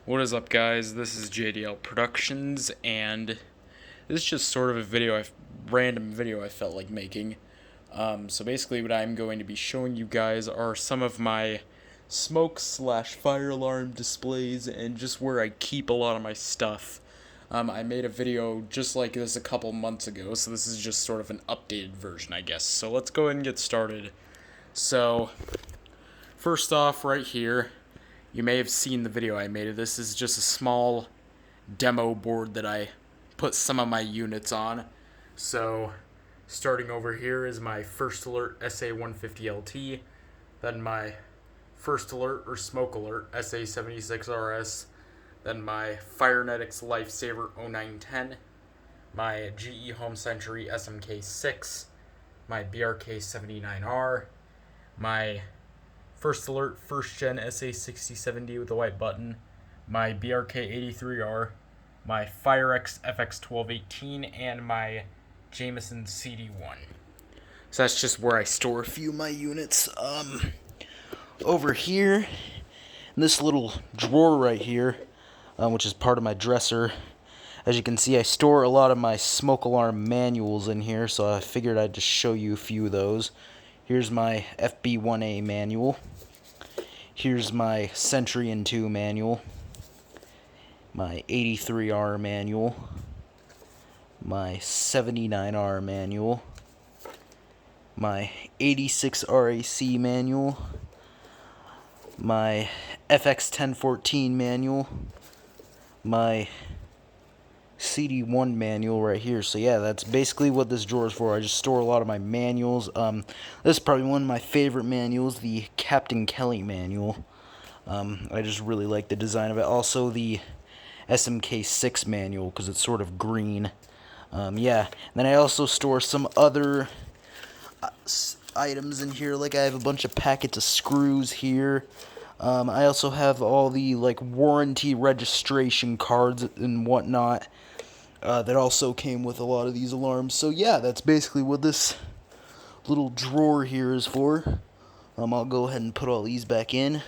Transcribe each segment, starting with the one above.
What is up, guys? This is JDL Productions, and this is just sort of a random video I felt like making. So basically, what I'm going to be showing you guys are some of my smoke/fire alarm displays and just where I keep a lot of my stuff. I made a video just like this a couple months ago, so this is just sort of an updated version, I guess. So let's go ahead and get started. So, first off, right here, you may have seen the video I made of this. This is just a small demo board that I put some of my units on. So, starting over here is my First Alert SA150LT, then my First Alert or Smoke Alert SA76RS, then my Firenetics Lifesaver 0910, my GE Home Century SMK6, my BRK79R, my First Alert First Gen SA6070 with the white button, my BRK83R, my Firex FX1218, and my Jameson CD1. So that's just where I store a few of my units. Over here, in this little drawer right here, which is part of my dresser, as you can see, I store a lot of my smoke alarm manuals in here, so I figured I'd just show you a few of those. Here's my FB1A manual. Here's my Century and 2 manual. My 83R manual. My 79R manual. My 86 RAC manual. My FX1014 manual. My CD1 manual right here. So yeah, that's basically what this drawer is for. I just store a lot of my manuals. This is probably one of my favorite manuals, the Captain Kelly manual. I just really like the design of it. Also the SMK6 manual, because it's sort of green. Yeah, and then I also store some other items in here. Like I have a bunch of packets of screws here. I also have all the warranty registration cards and whatnot that also came with a lot of these alarms. So yeah, that's basically what this little drawer here is for. I'll go ahead and put all these back in.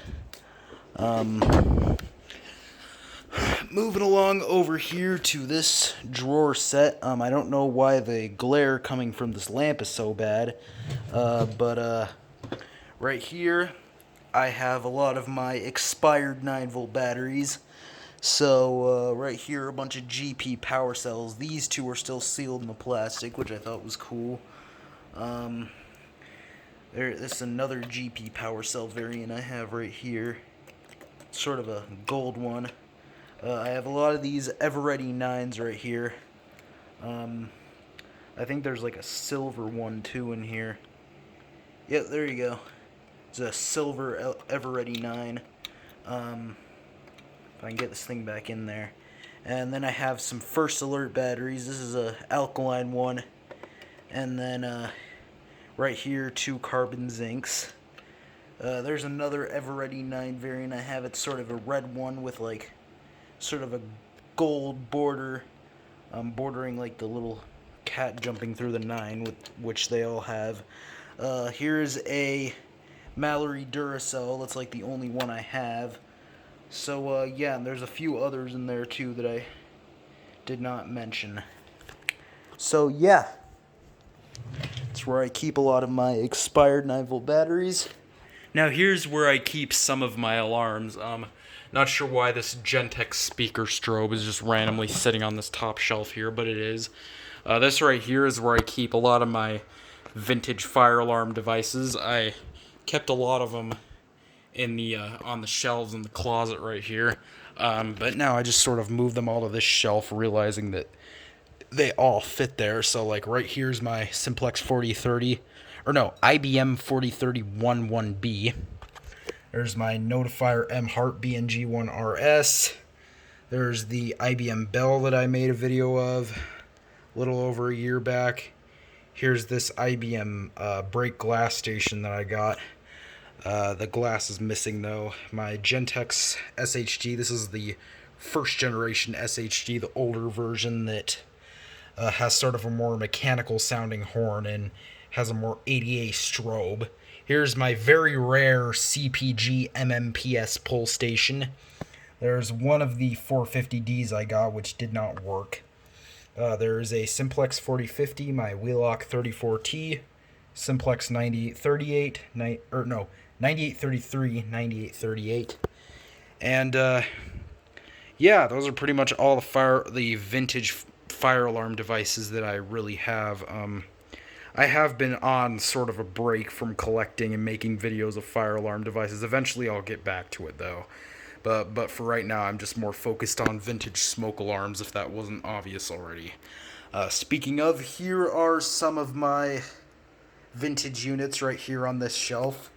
Moving along over here to this drawer set. I don't know why the glare coming from this lamp is so bad, but right here I have a lot of my expired 9-volt batteries. So right here, a bunch of GP power cells. These two are still sealed in the plastic, which I thought was cool. This is another GP power cell variant I have right here. Sort of a gold one. I have a lot of these Eveready 9s right here. I think there's like a silver one too in here. Yep, there you go. It's a silver Eveready 9. If I can get this thing back in there. And then I have some First Alert batteries. This is a alkaline one. And then right here, 2 carbon zincs. There's another Eveready 9 variant I have. It's sort of a red one with sort of a gold border, bordering the little cat jumping through the 9, which they all have. Here's a Mallory Duracell. That's the only one I have. So yeah, and there's a few others in there too that I did not mention. So yeah, that's where I keep a lot of my expired 9-volt batteries. Now here's where I keep some of my alarms. Not sure why this Gentex speaker strobe is just randomly sitting on this top shelf here, but it is. This right here is where I keep a lot of my vintage fire alarm devices. I kept a lot of them in the on the shelves in the closet right here, but now I just sort of moved them all to this shelf, realizing that they all fit there. So right here's my Simplex 4030, or no, IBM 4030-11B. There's my Notifier M Heart BNG1RS. There's the IBM Bell that I made a video of a little over a year back. Here's this IBM break glass station that I got. The glass is missing though. My Gentex SHD. This is the first generation SHD, the older version that has sort of a more mechanical sounding horn and has a more ADA strobe. Here's my very rare CPG MMPS pull station. There's one of the 450Ds I got, which did not work. There's a Simplex 4050, my Wheelock 34T, Simplex 9838, 9833, 9838. And, yeah, those are pretty much all the vintage fire alarm devices that I really have. I have been on sort of a break from collecting and making videos of fire alarm devices. Eventually I'll get back to it, though. But for right now, I'm just more focused on vintage smoke alarms, if that wasn't obvious already. Speaking of, here are some of my vintage units right here on this shelf.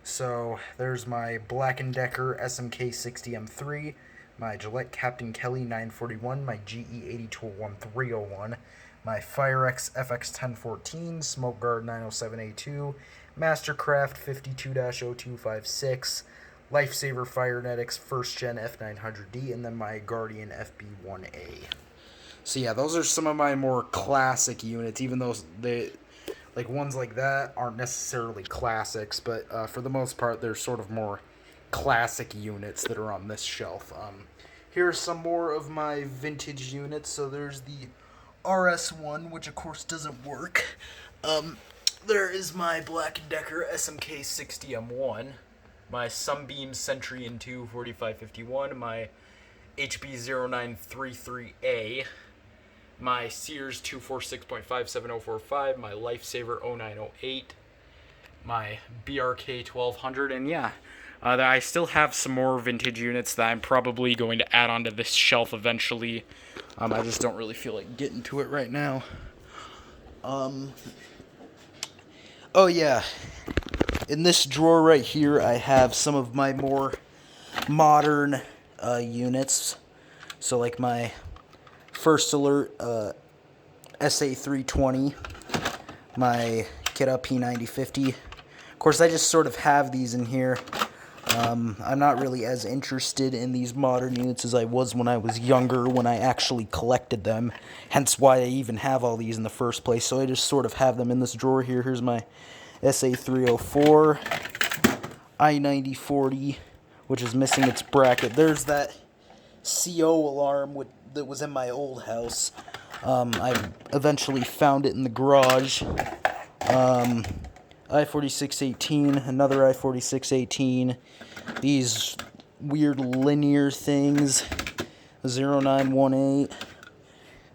So there's my Black & Decker SMK 60M3, my Gillette Captain Kelly 941, my GE 821301, my Firex FX 1014, Smoke Guard 907A2, Mastercraft 52-0256, Lifesaver Firenetics 1st Gen F900D, and then my Guardian FB1A. So yeah, those are some of my more classic units, even though like ones like that aren't necessarily classics, but for the most part, they're sort of more classic units that are on this shelf. Here are some more of my vintage units. So there's the RS1, which of course doesn't work. There is my Black & Decker SMK 60M1, my Sunbeam Centurion 2 4551, my HB 0933A, my Sears 246.57045, my Lifesaver 0908, my BRK 1200, and yeah, I still have some more vintage units that I'm probably going to add onto this shelf eventually. I just don't really feel like getting to it right now. Oh yeah, in this drawer right here, I have some of my more modern units. So like my First Alert SA320, my Kidda P9050. Of course, I just sort of have these in here. I'm not really as interested in these modern units as I was when I was younger, when I actually collected them. Hence why I even have all these in the first place. So I just sort of have them in this drawer here. Here's my SA304, I9040, which is missing its bracket. There's that CO alarm that was in my old house. I eventually found it in the garage. I-4618, another I-4618, these weird linear things, 0918,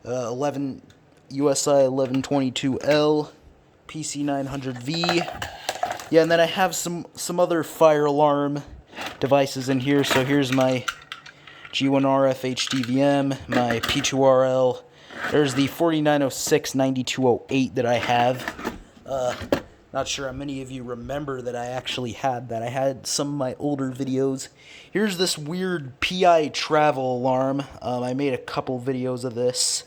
11 USI 1122L, PC900V. Yeah, and then I have some other fire alarm devices in here. So here's my G1RF HDVM, my P2RL. There's the 4906-9208 that I have. Not sure how many of you remember that I actually had that. I had some of my older videos. Here's this weird PI travel alarm. I made a couple videos of this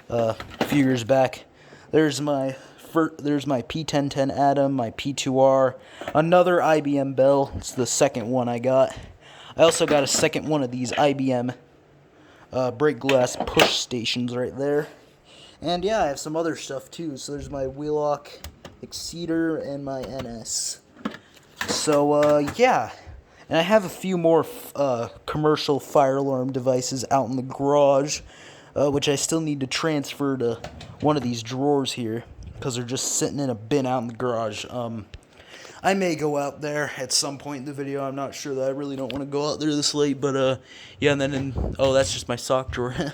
a few years back. There's my P1010 Atom, my P2R, another IBM Bell. It's the second one I got. I also got a second one of these IBM break glass push stations right there. And yeah, I have some other stuff too. So there's my Wheelock Exceeder and my NS. So yeah, and I have a few more commercial fire alarm devices out in the garage, which I still need to transfer to one of these drawers here because they're just sitting in a bin out in the garage. I may go out there at some point in the video. I'm not sure that I really don't want to go out there this late, but yeah, and then oh, that's just my sock drawer.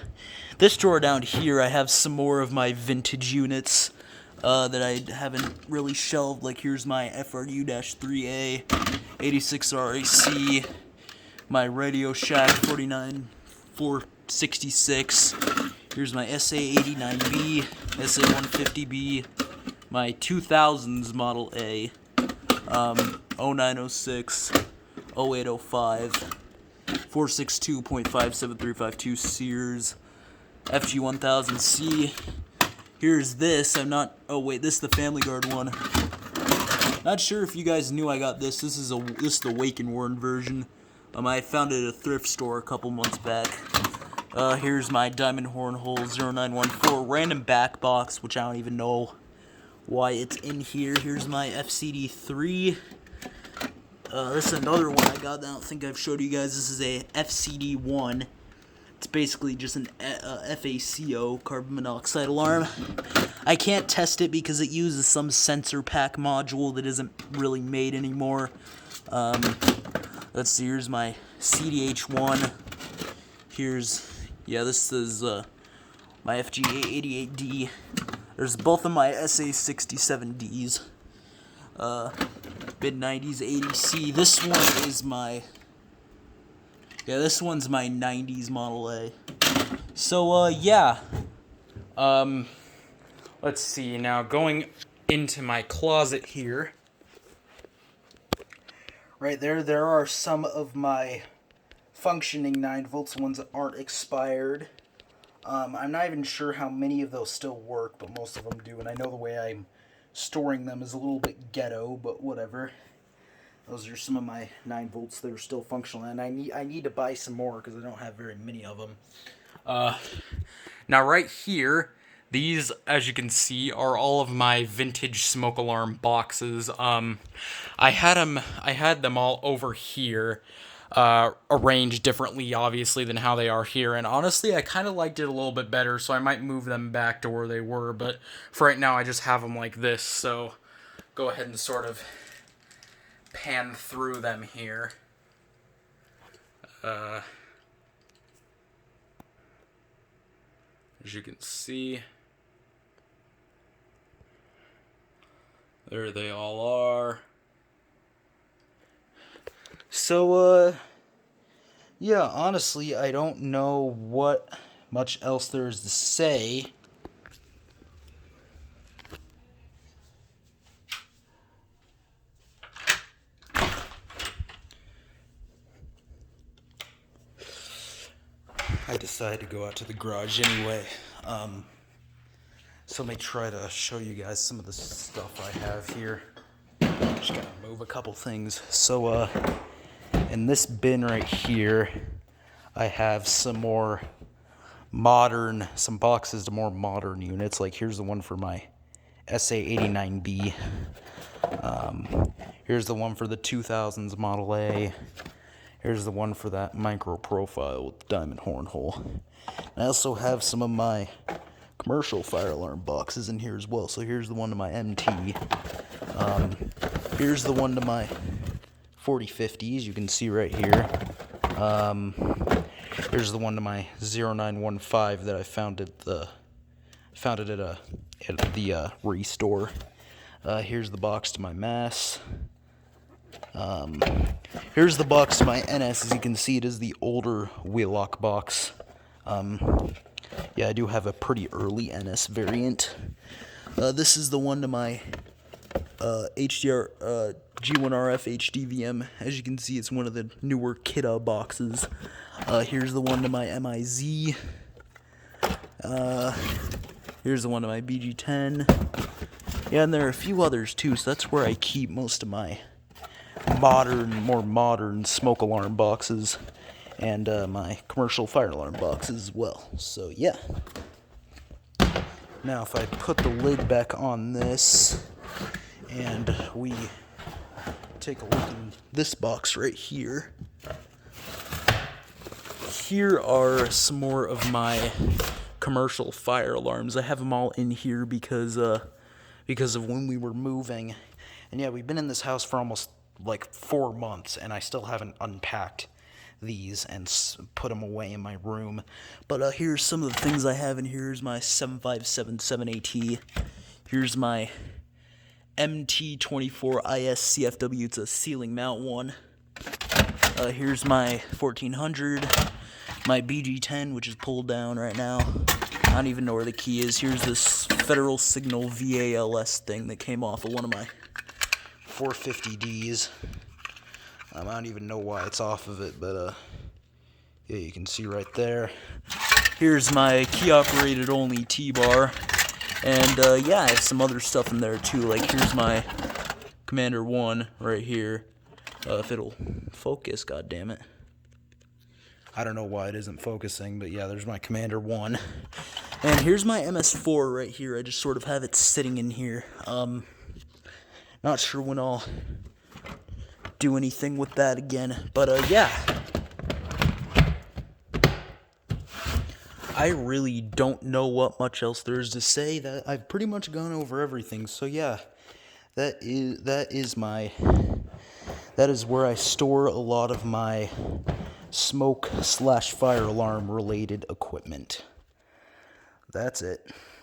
This drawer down here, I have some more of my vintage units that I haven't really shelved. Like here's my FRU-3A, 86 RAC, my Radio Shack 46466. Here's my SA89B, SA150B, my 2000s Model A, 0906, 0805, 462.57352 Sears, FG1000C. Here's this. Oh wait, this is the Family Guard one. Not sure if you guys knew I got this. This is the Wake and Warren version. I found it at a thrift store a couple months back. Here's my Diamond Horn Hole 0914 random back box, which I don't even know why it's in here. Here's my FCD3. This is another one I got that I don't think I've showed you guys. This is a FCD1. It's basically just an FACO, carbon monoxide alarm. I can't test it because it uses some sensor pack module that isn't really made anymore. Let's see, here's my CDH1. This is my FG88D. There's both of my SA67Ds. Mid-90s 80C. This one is my... this one's my 90s Model A. So, let's see, now going into my closet here. Right there are some of my functioning 9 volts, ones that aren't expired. I'm not even sure how many of those still work, but most of them do, and I know the way I'm storing them is a little bit ghetto, but whatever. Those are some of my 9 volts that are still functional, and I need to buy some more because I don't have very many of them. Now right here, these, as you can see, are all of my vintage smoke alarm boxes. I had them all over here, arranged differently, obviously, than how they are here. And honestly, I kind of liked it a little bit better, so I might move them back to where they were. But for right now, I just have them like this. So go ahead and sort of pan through them here. As you can see, there they all are. So, yeah, honestly, I don't know what much else there is to say. I decided to go out to the garage anyway. So let me try to show you guys some of the stuff I have here. Just gotta move a couple things. So, in this bin right here, I have some boxes to more modern units. Like here's the one for my SA89B. Here's the one for the 2000s Model A. Here's the one for that micro profile with the diamond horn hole. And I also have some of my commercial fire alarm boxes in here as well. So here's the one to my MT. Here's the one to my 4050s, you can see right here. Here's the one to my 0915 that I found at the Restore. Here's the box to my Mass. Here's the box to my NS. As you can see, it is the older wheel lock box. I do have a pretty early NS variant. This is the one to my HDR G1RF HDVM. As you can see, it's one of the newer Kidda boxes. Here's the one to my MIZ. Here's the one to my BG10. Yeah, and there are a few others too, so that's where I keep most of my more modern smoke alarm boxes and my commercial fire alarm boxes as well. So yeah. Now if I put the lid back on this and we take a look in this box right here. Here are some more of my commercial fire alarms. I have them all in here because of when we were moving. And yeah, we've been in this house for almost like 4 months, and I still haven't unpacked these and put them away in my room. But here's some of the things I have in here. Here's my 7577AT. Here's my MT24 IS CFW. It's a ceiling mount one. Here's my 1400. My BG10, which is pulled down right now. I don't even know where the key is. Here's this Federal Signal VALS thing that came off of one of my 450Ds. I don't even know why it's off of it, but yeah, you can see right there. Here's my key-operated only T-bar. And yeah, I have some other stuff in there too. Like here's my Commander 1 right here. If it'll focus, goddammit. I don't know why it isn't focusing, but yeah, there's my Commander 1. And here's my MS4 right here. I just sort of have it sitting in here. Not sure when I'll do anything with that again. But yeah. I really don't know what much else there is to say. That I've pretty much gone over everything. So yeah, that is where I store a lot of my smoke/fire alarm related equipment. That's it.